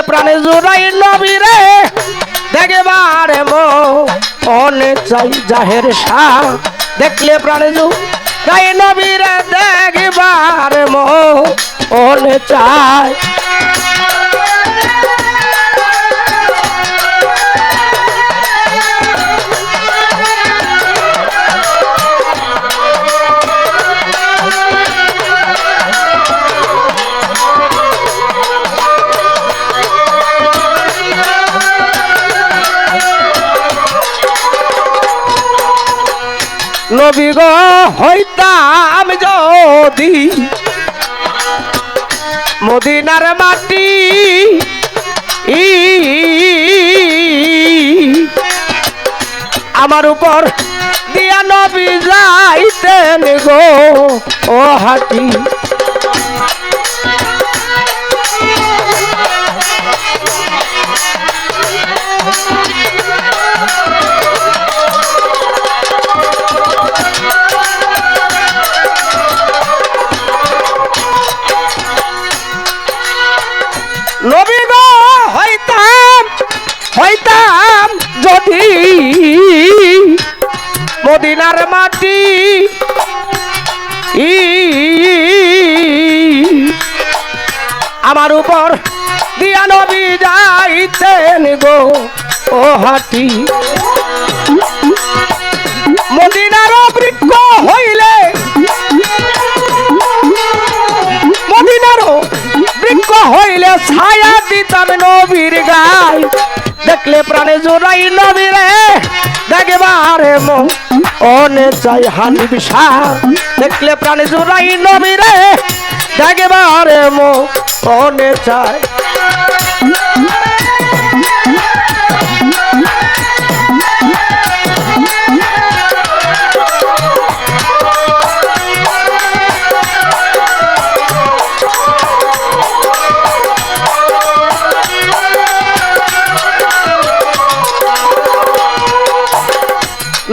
প্রাণে জোড়াই নবীরে দেখবার মনে চাই জাহের শাহ দেখলে প্রাণে জোড়াই নবীরে দেখবার মনে চাই নবী গো হইতাম যদি মদিনার মাটি আমার উপর দিয়া নবী যাইতেন গো ও হাতি নবী গো হইতাম যদি মদিনার মাটি আমার উপর দিয়া নবী যাইতেন গো ও হাতি মদিনার বৃক্ষ হইলে মদিনারও বৃক্ষ হইলে ছায়া দিতাম নবীর গায় দেখলে প্রাণে জোড়াই নবীরে দেখবারে মনে চাই হানিফ শাহ দেখলে প্রাণে জোড়াই নবীরে দেখবারে মনে চাই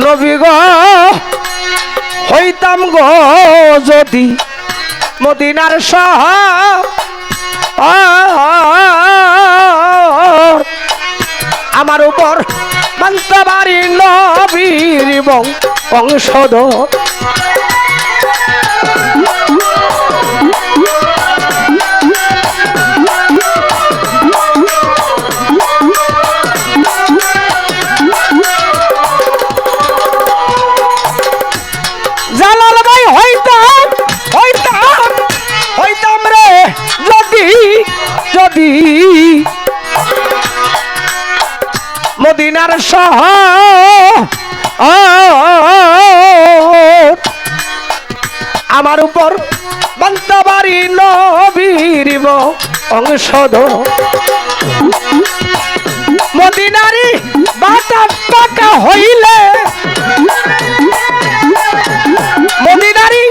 নবী গো হইতাম গো যদি মদিনার শহর আমার উপর মানতে পারি নবীর বংশধর হইতাম রে যদি মদিনার শহর আমার উপর বানতে পারি নবীর বংশধর মদিনারি বাতাস পাকা হইলে মদিনারি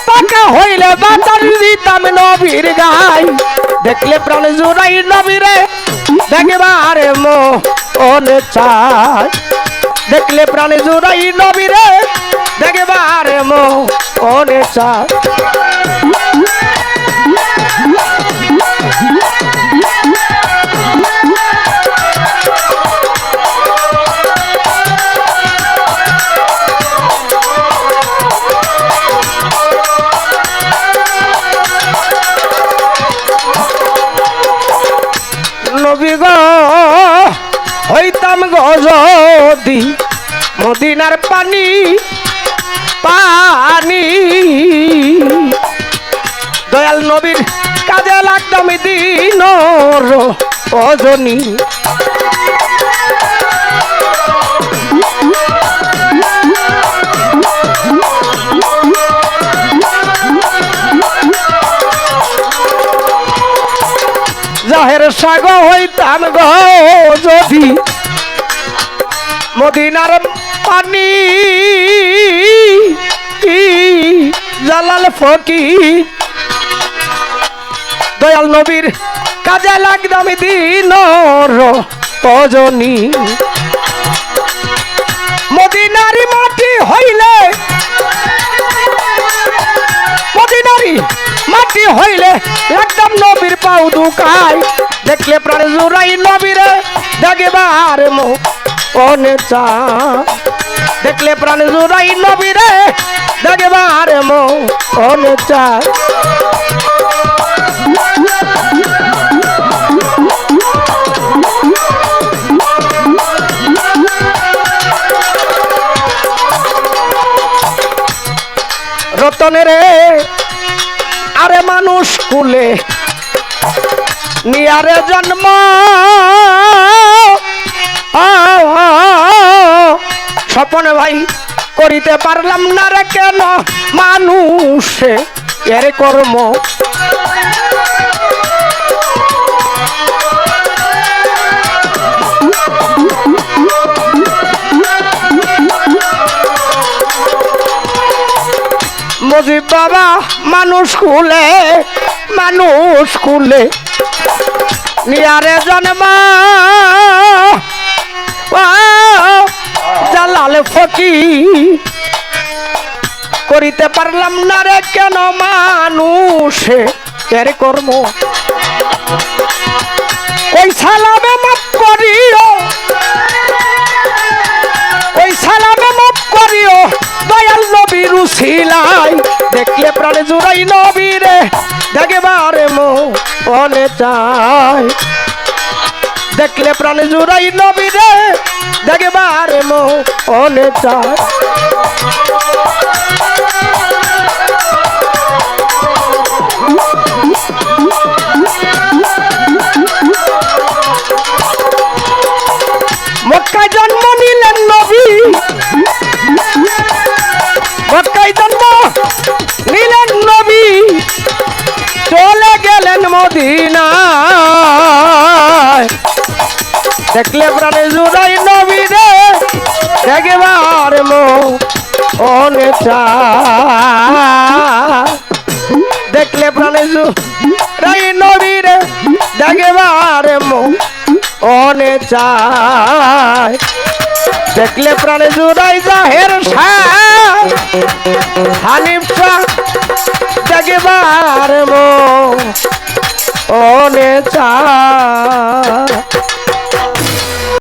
পাকা হইলে বাতাস দিতাম নবীর গায় দেখলে প্রাণ জোড়াই নবীরে দেখবারে মনে চাই দেখলে প্রাণ জোড়াই নবীরে দেখবারে মনে চাই নবী গো হইতাম গো যদি মদিনার পানি দয়াল নবীর কাজে লাগতাম দিন রজনী জাহের সাগ হইতাম গো যদি মদিনার পানি জালাল ফকির দয়াল নবীর কাজে লাগতাম দিন রজনী মদিনারি মাটি হইলে মদিনারি মাটি হইলে একদম নবীর পাও দুকাই দেখলে প্রাণে জুড়াই নবীরে দেখবার মনে চায় দেখলে প্রাণে জুড়াই নবীরে দেখবার মনে চায় রতনের আরে মানুষ কুলে নিয়ারে জন্ম স্বপন ভাই করিতে পারলাম না রে কেন মানুষে এর কর্ম মুজিব বাবা মানুষ কুলে নিয়ারে জন্ম জালাল ফকির করিতে পারলাম না রে কেন মানুষে এর কর্ম ওই সালামে মাফ করিও ওই সালামে মাফ করিও দয়াল নবীর উসিলাই দেখলে প্রাণে জুড়াই নবীরে দেখবারে মনে চায় দেখলে প্রাণে জুড়াই নবীরে দেখবারে মনে চায় মক্কায় জন্ম নিলেন নবী মক্কায় জন্ম নিলেন নবী চলে গেলেন মদিনায় দেখলে প্রাণে জুড়াই নবী রে দেখবার মনে চায় দেখলে প্রাণে জুড়াই নবী রে দেখবার মনে চায় দেখলে প্রাণে জুড়াই জাহের শাহ হানিফ শাহ দেখবার মনে চায়